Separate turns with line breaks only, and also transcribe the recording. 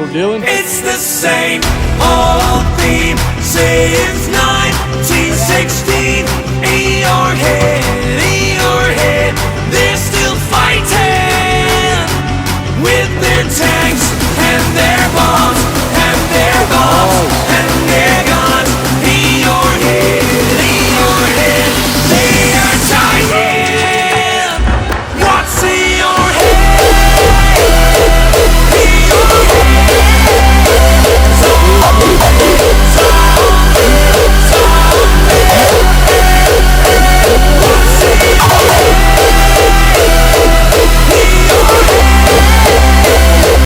for dealing.
It's the same old theme since 1916. Earhead, they're still fighting with their tanks and their bombs.